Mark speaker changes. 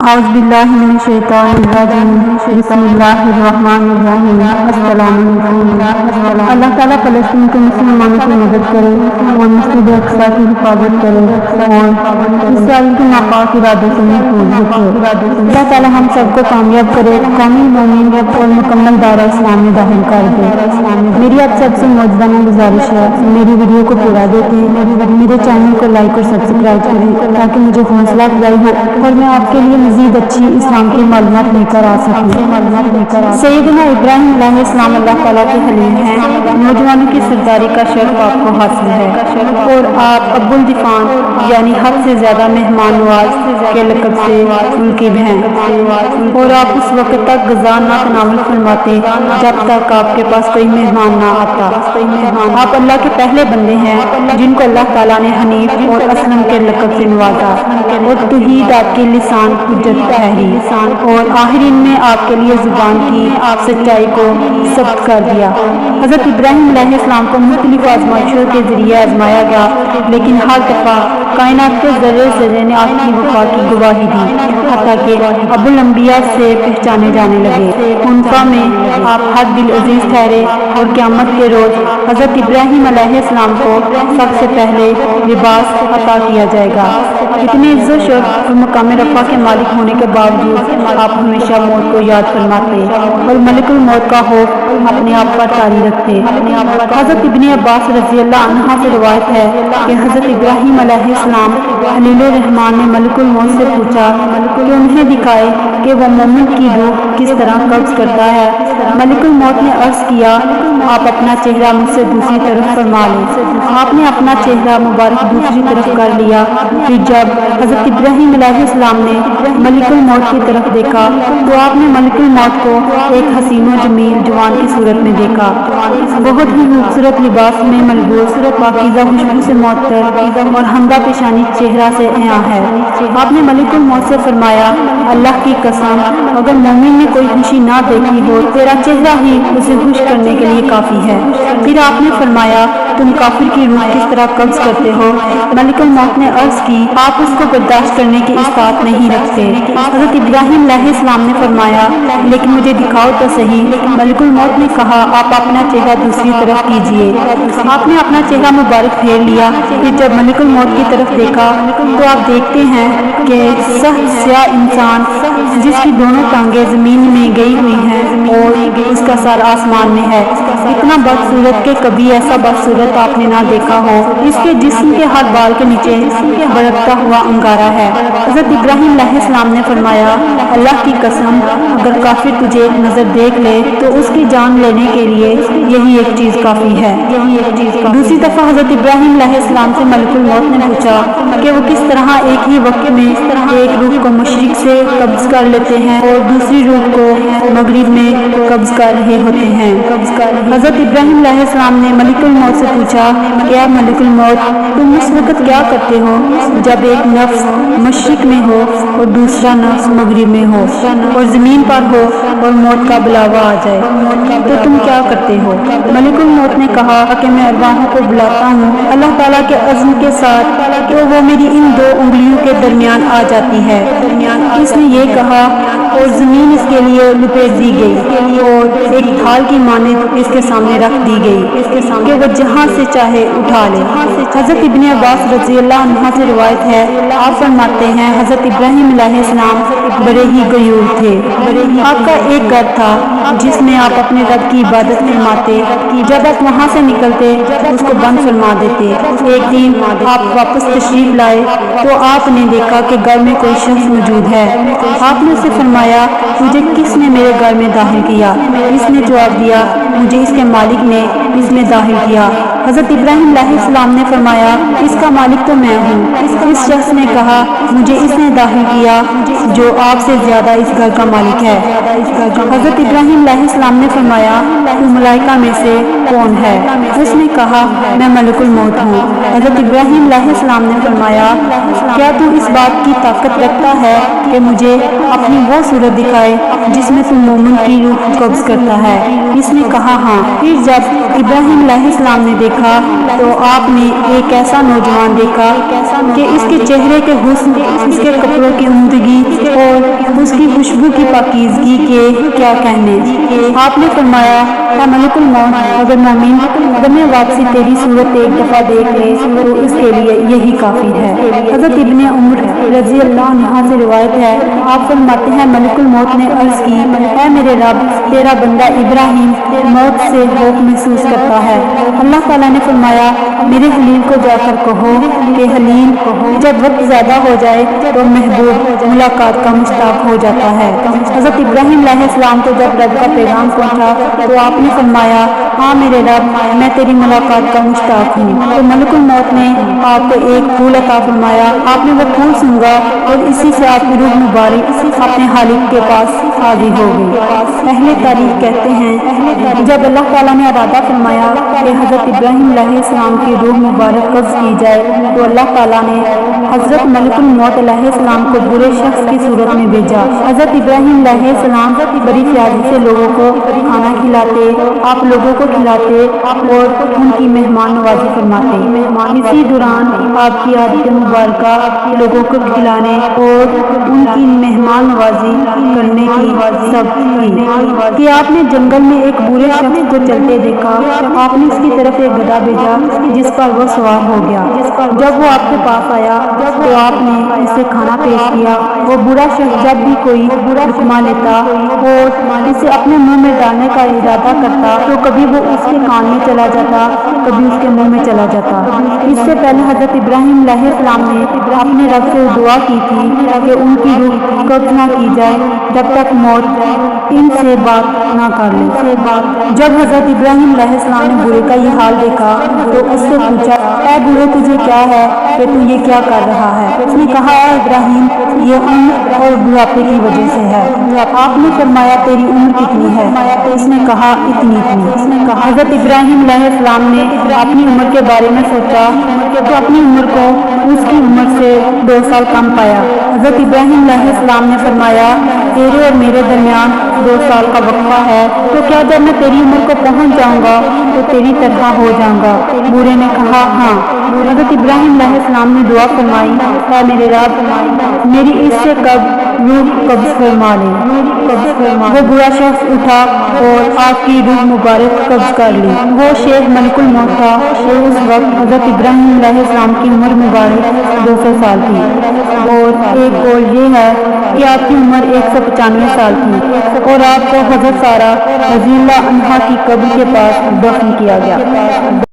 Speaker 1: اعوذ باللہ من الشیطان الرجیم بسم اللہ الرحمن الرحیم السلام علیکم۔ اللہ تعالیٰ فلسطین کے مسلمانوں کی مدد کرے اور مسجد اقصی کی حفاظت کرے اور اسرائیل کے ناپاک ارادوں سے محفوظ رکھے۔ اللہ تعالیٰ ہم سب کو کامیاب کرے، قومی مومن اور مکمل دائرہ اسلام میں داخل کر دے۔ میری آپ سب سے موجودہ گزارش ہے، میری ویڈیو کو پورا دیکھیں، میرے چینل کو لائک اور سبسکرائب کریں تاکہ مجھے حوصلہ افزائی ہو اور میں آپ کے لیے مزید اچھی اسلام کی معلومات لے کر آ سکوں۔ سیدنا ابراہیم علیہ السلام اللہ تعالیٰ کے خلیل ہیں۔ نوجوانوں کی سرداری کا شرف آپ کو حاصل ہے اور آپ ابو الدفان یعنی حد سے زیادہ مہمان نواز کے لقب سے منقب ہیں اور آپ اس وقت تک غذا نہ تناول فرماتے جب تک آپ کے پاس کوئی مہمان نہ آتا۔ آپ اللہ کے پہلے بندے ہیں جن کو اللہ تعالیٰ نے حنیف اور اسلم کے لقب سے نوازا اور توحید آپ کے لسان حجت ہے ہی، اور آخرین میں آپ کے لیے زبان کی سچائی کو ثبت کر دیا۔ حضرت ابراہیم علیہ السلام کو مختلف آزمائشوں کے ذریعے آزمایا گیا، لیکن ہر دفعہ کائنات کے ذرے ذرے نے آپ کی وفا کی گواہی دی، حتیٰ کہ ابو الانبیاء سے پہچانے جانے لگے۔ انفا میں آپ حد دل عزیز ٹھہرے اور قیامت کے روز حضرت ابراہیم علیہ السلام کو سب سے پہلے لباس عطا کیا جائے گا۔ اتنے عزت شرف اور مقام رفع کے مالک ہونے کے باوجود آپ ہمیشہ موت کو یاد فرماتے اور ملک الموت کا خوف اپنے آپ پر طاری رکھتے۔ حضرت ابن عباس رضی اللہ عنہ سے روایت ہے کہ حضرت ابراہیم علیہ السلام خلیل الرحمن نے ملک الموت سے پوچھا کہ انہیں دکھائے کہ وہ مومن کی روح کس طرح قبض کرتا ہے۔ ملک الموت نے عرض کیا، آپ اپنا چہرہ مجھ سے دوسری طرف فرما لیں۔ آپ نے اپنا چہرہ مبارک دوسری طرف کر لیا۔ پھر جب حضرت ابراہیم علیہ السلام نے ملک الموت کی طرف دیکھا تو آپ نے ملک الموت کو ایک حسین و جمیل جوان کی صورت میں دیکھا، بہت ہی خوبصورت لباس میں ملبوس، پاکیزہ خوشبو سے معطر اور حمدہ پیشانی چہرہ سے عیاں ہے۔ آپ نے ملک الموت سے فرمایا، اللہ کی قسم اگر مومن نے کوئی خوشی نہ دیکھی ہو تیرا چہرہ ہی اسے خوش کرنے کے لیے کافی ہے۔ پھر آپ نے فرمایا، تم کافر کی روح کس طرح قبض کرتے ہو؟ ملک الموت نے عرض کی، آپ اس کو برداشت کرنے کی استطاعت نہیں رکھتے۔ حضرت ابراہیم علیہ السلام نے فرمایا، لیکن مجھے دکھاؤ تو صحیح۔ ملک الموت نے کہا، آپ اپنا چہرہ دوسری طرف کیجئے۔ آپ نے اپنا چہرہ مبارک پھیر لیا۔ پھر جب ملک الموت کی طرف دیکھا تو آپ دیکھتے ہیں کہ سخت سیاہ انسان جس کی دونوں ٹانگیں زمین میں گئی ہوئی ہیں اور اس کا سر آسمان میں ہے، اتنا بدصورت کہ کبھی ایسا بدصورت آپ نے نہ دیکھا ہو۔ اس کے جسم کے ہر بال کے نیچے برکتا ہوا انگارہ ہے۔ حضرت ابراہیم علیہ السلام نے فرمایا، اللہ کی قسم اگر کافر تجھے ایک نظر دیکھ لے تو اس کی جان لینے کے لیے یہی ایک چیز کافی ہے۔ دوسری دفعہ حضرت ابراہیم علیہ السلام سے ملک الموت نے پوچھا کہ وہ کس طرح ایک ہی وقت میں ایک روح کو مشرق سے قبض کر لیتے ہیں اور دوسری روح کو مغرب میں قبض کر رہے ہوتے ہیں۔ حضرت ابراہیم علیہ السلام نے ملک الموت سے پوچھا، کیا ملک الموت تم اس وقت کیا کرتے ہو جب ایک نفس مشرق میں ہو اور دوسرا نفس مغرب میں ہو اور زمین پر ہو اور موت کا بلاوا آ جائے تو تم کیا کرتے ہو؟ ملک الموت نے کہا کہ میں ارواحوں کو بلاتا ہوں اللہ تعالیٰ کے عزم کے ساتھ تو وہ میری ان دو انگلیوں کے درمیان آ جاتی ہے۔ اس نے یہ کہا اور زمین اس کے لیے لپیٹ دی گئی اور ایک ڈھال کی مانند اس کے سامنے رکھ دی گئی کہ وہ جہاں سے چاہے اٹھا لے۔ حضرت ابن عباس رضی اللہ عنہ سے روایت ہے، آپ فرماتے ہیں حضرت ابراہیم علیہ السلام بڑے ہی غیور تھے۔ آپ کا ایک گھر تھا جس میں آپ اپنے رب کی عبادت فرماتے، جب آپ وہاں سے نکلتے اس کو بند فرما دیتے۔ ایک دن آپ واپس تشریف لائے تو آپ نے دیکھا کہ گھر میں کوئی شخص موجود ہے۔ آپ نے اسے فرمایا، تجھے کس نے میرے گھر میں داخل کیا؟ اس نے جواب دیا، مجھے اس کے مالک نے اس میں داخل کیا۔ حضرت ابراہیم علیہ السلام نے فرمایا، اس کا مالک تو میں ہوں۔ اس شخص نے کہا، مجھے اس نے داخل کیا جو آپ سے زیادہ اس گھر کا مالک ہے۔ حضرت ابراہیم علیہ السلام نے فرمایا، تو ملائکہ میں سے کون ہے؟ اس نے کہا، میں ملک الموت ہوں۔ حضرت ابراہیم علیہ السلام نے فرمایا، کیا تو اس بات کی طاقت رکھتا ہے کہ مجھے اپنی وہ صورت دکھائے جس میں تم مومن کی روح قبض کرتا ہے۔ اس نے کہا ہاں۔ پھر جب ابراہیم علیہ السلام نے دیکھا تو آپ نے ایک ایسا نوجوان دیکھا کہ اس کے چہرے کے حسن، اس کے کپڑوں کی عمدگی اور اس کی خوشبو کی پاکیزگی کے کیا کہنے۔ آپ نے فرمایا اے ملک الموت، اگر مومن دم واپسی تیری صورت ایک دفعہ دیکھ لے تو اس کے لیے یہی کافی ہے۔ حضرت ابن عمر رضی اللہ عنہ سے روایت ہے، آپ فرماتے ہیں ملک الموت نے عرض کی اے میرے رب، تیرا بندہ ابراہیم موت سے خوف محسوس کرتا ہے۔ اللہ تعالیٰ نے فرمایا میرے خلیل کو جا کر کہو کہ خلیل جب وقت زیادہ ہو جائے تو محبوب ملاقات کا مشتاق ہو جاتا ہے۔ حضرت ابراہیم علیہ السلام کو جب رب کا پیغام پہنچا تو آپ نے فرمایا ہاں میرے رب، میں تیری ملاقات کا مشتاق ہوں۔ تو ملک الموت نے آپ کو ایک پھول عطا فرمایا، آپ نے وہ پھول سونگا اور اسی سے آپ کی روح مبارک اپنے خالق کے پاس حاضر ہو گئی۔ اہل تاریخ کہتے ہیں جب اللہ تعالیٰ نے ارادہ فرمایا کہ حضرت ابراہیم علیہ السلام کی روح مبارک قبض کی جائے تو اللہ تعالیٰ نے حضرت ملک الموت علیہ السلام کو برے شخص کی صورت میں بھیجا۔ حضرت ابراہیم علیہ السلام بڑی پیاری سے لوگوں کو کھانا کھلاتے، آپ لوگوں کو کھلاتے اور ان کی مہمان نوازی فرماتے۔ اسی دوران آپ کی عادت مبارکہ لوگوں کو کھلانے اور ان کی مہمان نوازی کرنے کی سب تھی کہ آپ نے جنگل میں ایک برے شخص کو چلتے دیکھا، آپ نے اس کی طرف ایک گدھا بھیجا جس پر وہ سوار ہو گیا۔ جب وہ آپ کے پاس آیا تو آپ نے اسے کھانا پیش کیا۔ وہ برا شخص جب بھی کوئی لقمہ لیتا اور اسے اپنے منہ میں ڈالنے کا ارادہ کرتا تو کبھی وہ اس کے کان میں چلا جاتا، کبھی اس کے منہ میں چلا جاتا۔ اس سے پہلے حضرت ابراہیم علیہ السلام نے اپنے رب سے دعا کی تھی کہ ان کی روح قبض نہ کی جائے جب تک موت ان سے بات نہ کر لے۔ جب حضرت ابراہیم علیہ السلام نے بوڑھے کا یہ حال دیکھا تو اس سے پوچھا اے بوڑھے تجھے کیا ہے کہ تو یہ کیا کر رہا ہے؟ اس نے کہا اے ابراہیم یہ عمر اور بڑھاپے کی وجہ سے ہے۔ آپ نے فرمایا تیری عمر کتنی ہے؟ اس نے کہا اتنی۔ حضرت ابراہیم علیہ السلام نے اپنی عمر کے بارے میں سوچا تو اپنی عمر کو اس کی عمر سے 2 سال کم پایا۔ حضرت ابراہیم علیہ السلام نے فرمایا تیرے اور میرے درمیان 2 سال کا وقفہ ہے، تو کیا جب میں تیری عمر کو پہنچ جاؤں گا تو تیری طرح ہو جاؤں گا؟ بوڑھے نے کہا ہاں۔ حضرت ابراہیم علیہ السلام نے دعا فرمائی اے میرے رب، میری اس سے روح قبض فرما لے۔ وہ برا شخص اٹھا اور آپ کی روح مبارک قبض کر لی۔ وہ شیخ ملک الموت تھا اور اس وقت حضرت ابراہیم علیہ السلام کی عمر مبارک 200 سال تھی۔ اور ایک قول یہ ہے کہ آپ کی عمر 195 سال تھی اور آپ کو حضرت سارہ رضی اللہ عنہا کی قبر کے پاس دفن کیا گیا۔